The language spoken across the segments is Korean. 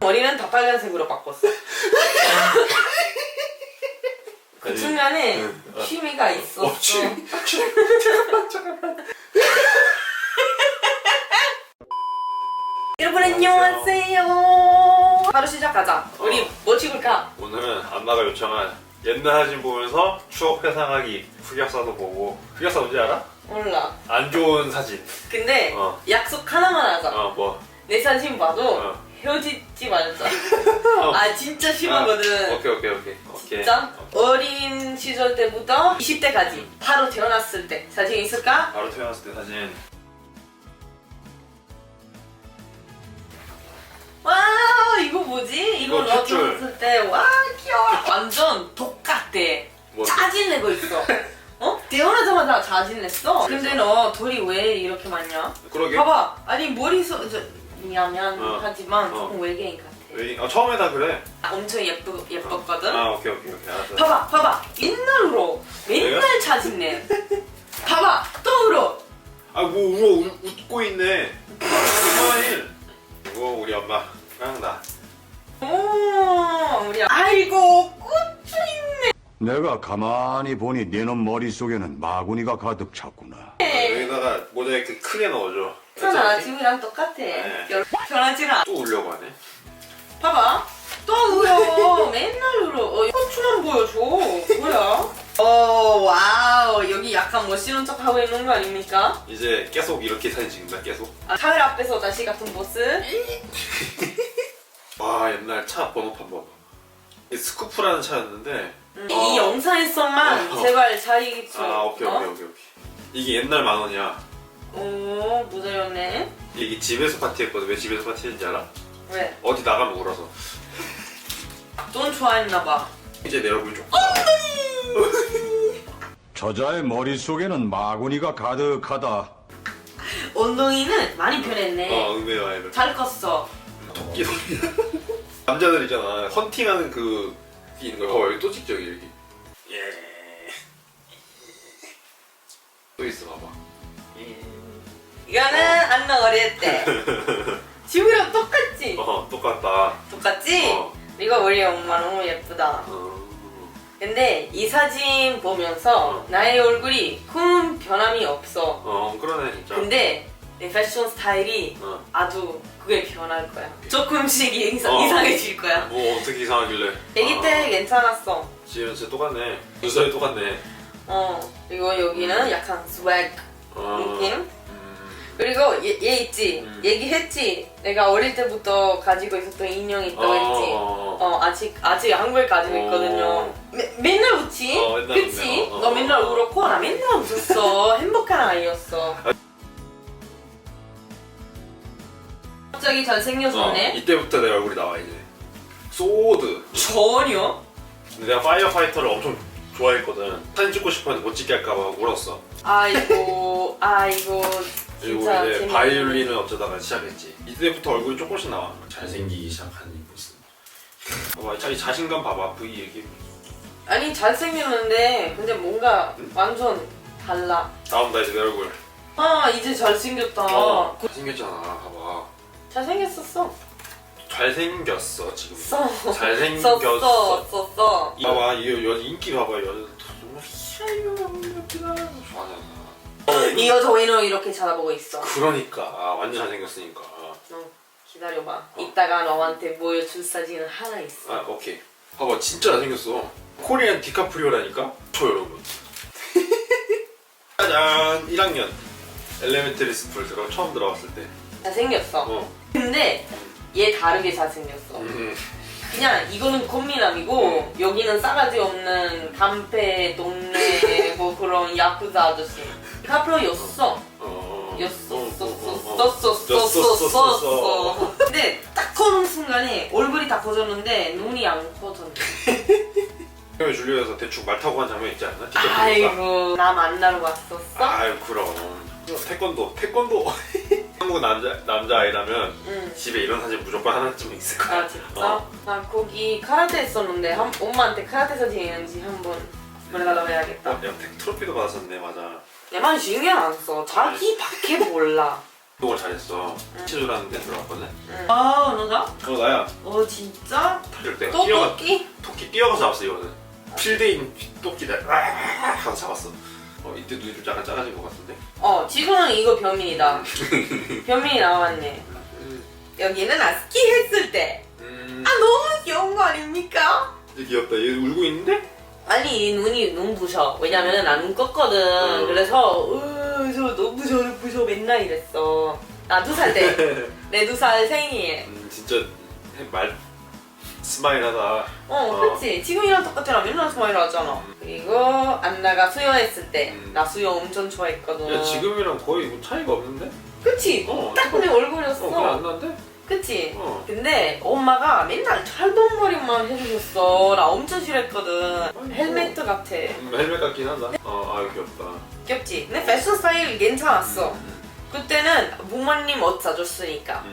머리는 다 빨간색으로 바꿨어. 그 순간에 취미가 있었어. 여러분 안녕하세요. 바로 시작하자. 우리 뭐 찍을까? 오늘은 안나가 요청한 옛날 사진 보면서 추억 회상하기. 흑역사도 보고. 흑역사 뭔지 알아? 몰라. 안 좋은 사진. 근데 약속 하나만 하자. 뭐? 내 사진 봐도 헤어지지 말자. 아 진짜 심하거든. 오케이. 진짜? 어린 시절 때부터 20대까지 바로 태어났을 때 사진 있을까? 바로 태어났을 때 사진. 와 이거 뭐지? 이거 이거 너 탯줄. 태어났을 때 와 귀여워. 완전 똑같아. 뭐? 짜증 내고 있어. 어? 태어나자마자 자진 냈어. 근데 너 돌이 왜 이렇게 많냐? 그러게. 봐봐. 아니 미안하지만 조금 외계인 같아. 처음에 다 그래. 엄청 예뻤거든? 오케이 알았어. 봐봐 맨날 울어. 맨날 자진내. 봐봐 또 울어. 뭐 웃고 있네. 정말. 이거 우리 엄마 깡다. 오 우리 아이고 꽂혀 있네. 내가 가만히 보니 너는 머릿속에는 마구니가 가득 찼구나. 여기다가 모자이크 크게 넣어줘. 괜찮아 지금이랑 똑같아. 네. 변하지 않아. 또 울려고 하네. 봐봐 또 울어. 맨날 울어. 고추만 보여줘. 뭐야? 와우 여기 약간 멋있는 척 하고 있는 거 아닙니까? 이제 계속 이렇게 사진 찍는다 계속. 카메라 앞에서 다시 같은 모습. 와 옛날 차 번호판 봐봐. 이게 스쿠프라는 차였는데 이 영상에서만 제발 잘 이기죠. 오케이. 이게 옛날 10,000원이야. 오 모자였네. 이게 집에서 파티했거든. 왜 집에서 파티했는지 알아? 왜? 어디 나가면 울어서. 돈 좋아했나봐. 이제 내 얼굴 좀 저자의 머릿속에는 마구니가 가득하다. 엉덩이는 많이 변했네. 의외야. 잘 컸어. 토끼 남자들 있잖아 헌팅하는 그게 있는 거야. 여기 또 찍죠 여기. 또 있어 봐봐. 이거는 안나 어릴 때. 지우랑 똑같지? 똑같다. 똑같지? 이거 우리 엄마 너무 예쁘다. 근데 이 사진 보면서 나의 얼굴이 큰 변함이 없어. 그러네 진짜. 근데 내 패션 스타일이 아주 그게 변할 거야. 조금씩 이상해질 거야. 뭐 어떻게 이상하길래? 아기 때 괜찮았어. 지금 진짜 똑같네. 눈살이 똑같네. 그리고 여기는 약간 스웩 느낌? 그리고 얘 있지? 얘기했지? 내가 어릴 때부터 가지고 있었던 인형이 있다고 했지? 아직 한국에 가지고 있거든요. 맨날 웃지? 맨날 그치? 웃네. 너 맨날 울었고 나 맨날 웃었어. 행복한 아이였어. 갑자기 잘생겨졌네? 이때부터 내 얼굴이 나와 이제. 소드. 전혀? 근데 내가 파이어파이터를 엄청 좋아했거든. 사진 찍고 싶었는데 못 찍게 할까봐 울었어. 아이고 그리고 진짜 이제 재밌네. 바이올린을 어쩌다가 시작했지. 이때부터 얼굴이 조금씩 나와. 잘생기기 시작한 이 모습. 봐봐, 자기 자신감 봐봐. V 얘기. 아니 잘생겼는데 근데 뭔가 완전 달라. 나온다 이제 내 얼굴. 이제 잘생겼다. 잘생겼잖아. 봐봐. 잘생겼었어. 잘생겼어 지금. 썼어. 봐봐 이 여자 인기 봐봐 여자 정말 희한하다. 좋아하잖아. 이 여자 왜 너 이렇게 쳐다보고 있어? 그러니까 완전 잘생겼으니까. 기다려봐. 이따가 너한테 보여줄 사진은 하나 있어. 오케이. 봐봐 진짜 잘생겼어. 코리안 디카프리오라니까. 저 여러분. 짜잔 1학년 엘레멘터리 스쿨 처음 들어갔을 때. 잘생겼어. 근데 얘 다르게 잘생겼어. 그냥 이거는 꽃미남이고 여기는 싸가지 없는 담배 동네 뭐 그런 야쿠자 아저씨. 디카프리오였어. 였었어. 근데 딱 커는 순간에 얼굴이 다 커졌는데 눈이 안 커졌네. 형이 줄리에서 대충 말 타고 간 장면 있지 않나? 아이고 나 만나러 왔었어? 아유 그럼. 태권도. 한국 남자아이라면 집에 이런 사진 무조건 하나쯤 있을 거야. 진짜? 나 거기 카라테 했었는데 엄마한테 카라테 사진 있는지 한번 보내달라고 해야겠다. 야 트로피도 받았었네. 맞아. 내 말 신경 안 써. 자기 밖에 몰라. 운동을 잘했어. 치료라는 데 들어갔거든. 아 너가? 나야. 진짜? 팔릴 때 또 토끼? 토끼 뛰어가서 잡았어 이거는. 필드인 토끼를 하고 잡았어. 이때 눈이 좀 약간 작아진 것 같은데. 지금은 이거 변민이다. 변민이 나왔네. 여기는 스키 했을 때. 너무 귀여운 거 아닙니까? 진짜 귀엽다. 얘 울고 있는데? 아니 눈이 눈부셔. 왜냐면 나 눈 껐거든. 그래서 저 너무 부셔 맨날 이랬어. 나 2살 때. 내 2살 생일. 진짜 말 스마일하다. 그치. 지금이랑 똑같잖아. 맨날 스마일 하잖아. 그리고 안나가 수영했을 때. 나 수영 엄청 좋아했거든. 야 지금이랑 거의 뭐 차이가 없는데? 그치? 딱 내 얼굴이었어. 그래 안 나는데? 그치? 근데 엄마가 맨날 철봉머리만 해주셨어. 나 엄청 싫어했거든. 헬멧 같아. 헬멧 같긴 하다. 아 귀엽다. 귀엽지? 근데 패션 스타일 괜찮았어. 그때는 부모님 옷 사줬으니까.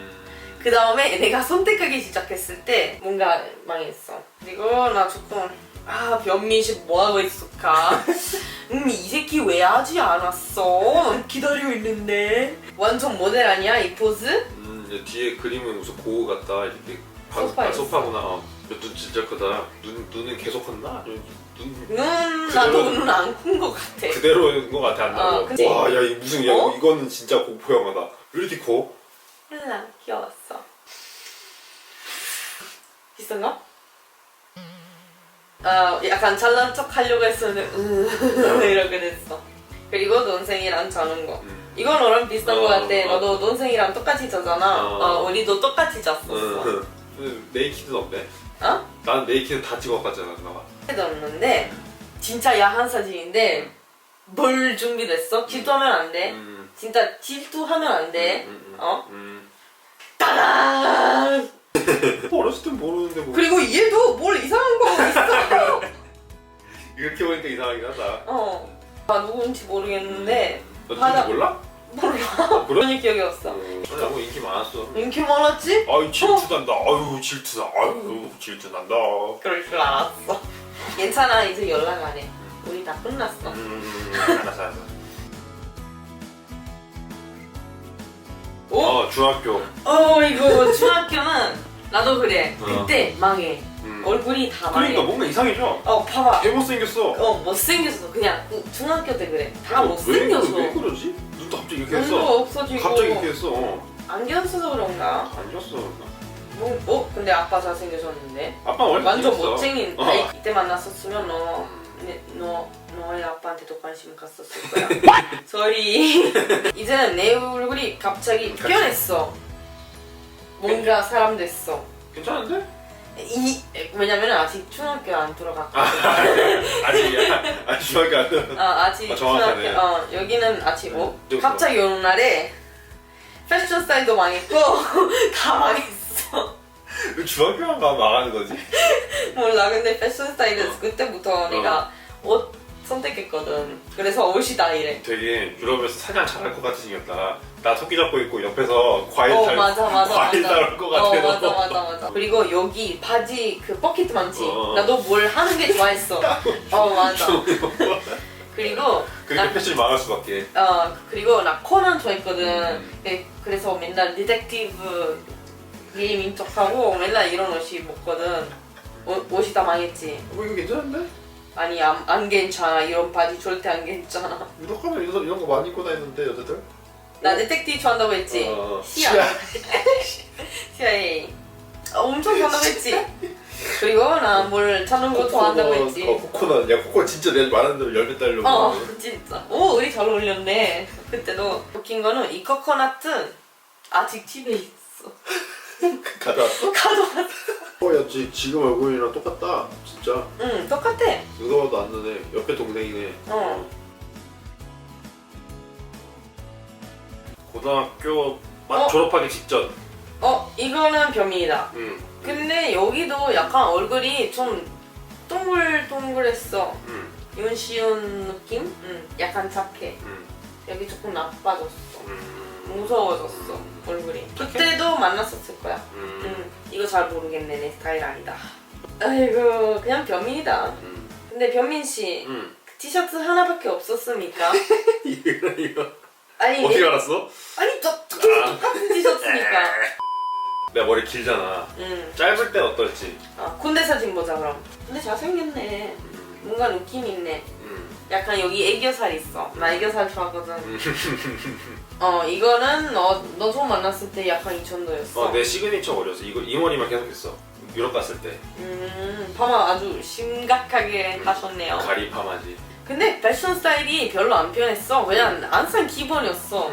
그 다음에 내가 선택하기 시작했을 때 뭔가 망했어. 그리고 나 조금 변민식 뭐하고 있을까? 이 새끼 왜 하지 않았어? 기다리고 있는데. 완전 모델 아니야 이 포즈? 뒤에 그림은 무슨 고우 같다. 이렇게 소파구나. 눈 진짜 크다. 눈은 계속 컸나? 나도 눈 안 큰 것 같아. 그대로인 것 같아 안 나고. 그치? 와, 야, 이 무슨 이거는 진짜 공포 영화다. 왜 이렇게 커? 헬라 귀여웠어. 비싼가? 약간 잘난 척 하려고 했었는데 이렇게 됐어. 그리고 논생이랑 자는 거. 이건 너랑 비슷한 거 같아. 너도 논생이랑 똑같이 자잖아. 우리도 똑같이 잤었어. 네이키드는 없네. 어? 난 네이키드 다 찍어갔잖아 누나가. 없는데 진짜 야한 사진인데 뭘 준비됐어? 질투하면 안 돼. 진짜 질투하면 안 돼. 따란! 어렸을 땐 모르는데 뭐. 그리고 얘도 뭘 이상한 거 있어. 이렇게 보니까 이상하긴 하다. 누군지 모르겠는데 너 누군지 몰라? 몰라. 그래? 전혀 기억이 없어. 너무 인기 많았어. 인기 많았지? 아유 질투난다. 아유 질투나. 아유 질투난다. 그럴 줄 알았어. 괜찮아 이제 연락 안 해. 우리 다 끝났어. 알았어. 중학교. 이거 중학교는 나도 그래. 그때 망해. 얼굴이 다 망해. 그러니까 뭔가 이상해져. 봐봐. 개 못생겼어. 못생겼어. 그냥 중학교 때 그래. 다 못생겼어. 왜 그러지? 눈도 갑자기 이렇게 했어. 눈도 없어지고. 갑자기 이렇게 했어. 안경 써서 그런가? 안 줬어. 근데 아빠 잘생겨졌는데. 아빠 원래 완전 잘생겼어. 못생긴. 이때 만났었으면 너의 아빠한테도 관심 갔었을 거야. sorry. 이제는 내 얼굴이 갑자기 변했어. 뭔가 사람 됐어. 괜찮은데? 왜냐면 아직 중학교 안 들어갔거든. 아직 중학교 안 들어. 아직 정확하네. 중학교. 여기는 아직 갑자기 어느 날에 패션 스타일도 망했고 다 망했어. 중학교만 가면 망하는 거지. 몰라. 근데 패션 스타일은 그때부터 내가 옷 선택했거든. 그래서 옷이 다 이래. 되게 유럽에서 사냥 잘할 것 같이 생겼다. 나 토끼 잡고 있고 옆에서 과일 맞아. 과일 따올 것 같아. 맞아. 그리고 여기 바지 그 포켓 많지. 나도 뭘 하는 게 좋아했어. 맞아. 그리고 그렇게 패션이 망할 수밖에. 그리고 나 코난 좋아했거든. 그래서 맨날 디텍티브 게임인 척하고 맨날 이런 옷이 입었거든. 옷이 다 망했지. 이거 괜찮은데? 아니 안 괜찮아. 이런 바지 절대 안 괜찮아. 유럽 가면 이런 거 많이 입고 다니는데 여자들? 나 디텍티브 좋아한다고 했지? CIA 엄청 좋아한다고 했지? 그리고 나 뭘 찾는 거 좋아한다고 했지? 코코넛. 야 코코넛 진짜 내가 말하는 대로 열매 따려고. 진짜. 우리 잘 어울렸네. 그때도. 웃긴 거는 이 코코넛은 아직 집에 있어. 가져왔어? 가져왔어. 야 지금 얼굴이랑 똑같다. 진짜. 응 똑같아. 누가 봐도 안 나네. 옆에 동생이네. 고등학교 졸업하기 직전. 이거는 변민이다. 응. 근데 여기도 약간 얼굴이 좀 동글동글했어. 윤시윤 느낌? 약간 착해. 여기 조금 나빠졌어. 무서워졌어 얼굴이. 그때도 만났었을 거야. 이거 잘 모르겠네. 내 스타일 아니다. 아이고 그냥 변민이다. 근데 변민 씨 티셔츠 하나밖에 없었습니까? 이거. 아니 어떻게 알았어? 아니 저 계속 똑같은 티셔츠니까. 내가 머리 길잖아. 짧을 때 어떨지. 아, 군대 사진 보자 그럼. 근데 잘생겼네. 뭔가 느낌 있네. 약간 여기 애교살 있어. 나 애교살 좋아하거든. 이거는 너 처음 만났을 때 약간 이 정도였어. 내 시그니처 머리였어. 이 머리만 계속했어. 유럽 갔을 때. 파마 아주 심각하게 하셨네요. 가리 파마지. 근데 패션 스타일이 별로 안 변했어. 그냥 항상 기본이었어.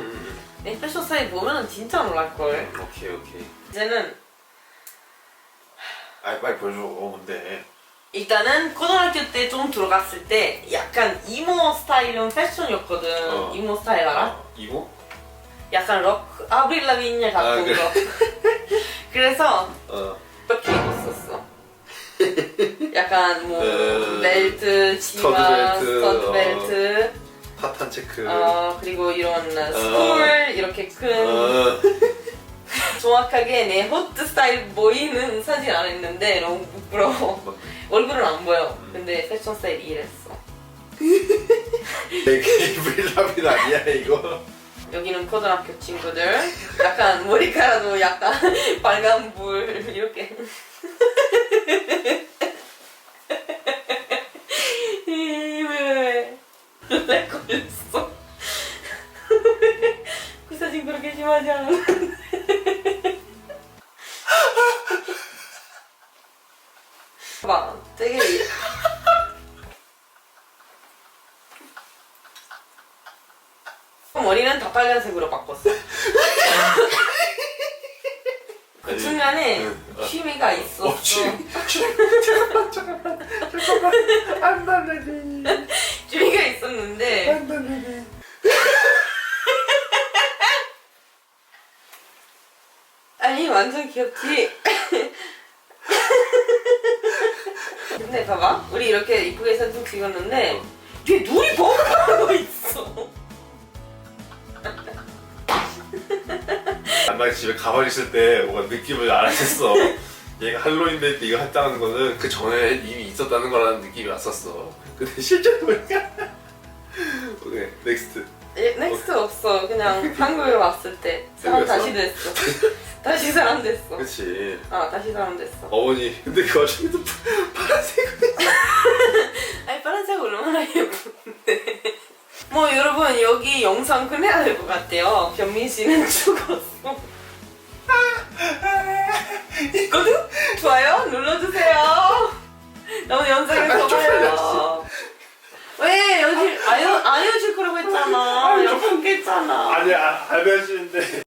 내 패션 스타일 보면은 진짜 놀랄걸. 오케이. 이제는 빨리 보여줘. 뭔데? 일단은 고등학교 때 좀 들어갔을 때 약간 이모 스타일은 패션이었거든. 이모 스타일 알아? 이모? 약간 아브릴 라비냐 같은 그래. 거. 그래서 이렇게 입었었어. 약간 뭐 벨트, 치마, 스터드 벨트, 타탄 체크. 그리고 이런 스쿨 이렇게 큰 정확하게 내 호트 스타일 보이는 사진 안 했는데 너무 부끄러워. 얼굴은 안 보여. 근데 패션 스타일이 이랬어. 되게 브릴라빈 아니야 이거? 여기는 고등학교 친구들. 약간 머리카락도 약간 빨간불 이렇게. 왜 걸렸어? 그 사진 그렇게 심하지 않았는데. 봐봐, 되게 머리는 다 빨간색으로 바꿨어. 그 순간에 취미가 있었어. 잠깐만. 안 달래기. 취미가 있었는데 안 달래기. 아니 완전 귀엽지? 근데 봐봐, 우리 이렇게 이쁘게 사진 찍었는데 뒤에 눈이 벙벙하고 있어. 나 집에 가만히 있을 때 뭔가 느낌을 알았었어. 얘가 할로윈 데이 때 이거 했다는 거는 그 전에 이미 있었다는 거라는 느낌이 왔었어. 근데 실제로 보니까 오케이 넥스트. 넥스트 없어. 그냥 한국에 왔을 때 사람 다시 됐어. 다시 사람 됐어. 그치. 다시 사람 됐어. 어머니 근데 그 와중에도 파란색으로 아니 파란색 얼마나 예쁜데. 뭐 여러분 여기 영상 끝내야 될 것 같아요. 변민 씨는 죽었어. 구독, 좋아요 눌러주세요. 너무 영상에서 봐요. 왜 여기 안 헤어질 거라고 했잖아. 연락했잖아. 아니야 안 헤어지는데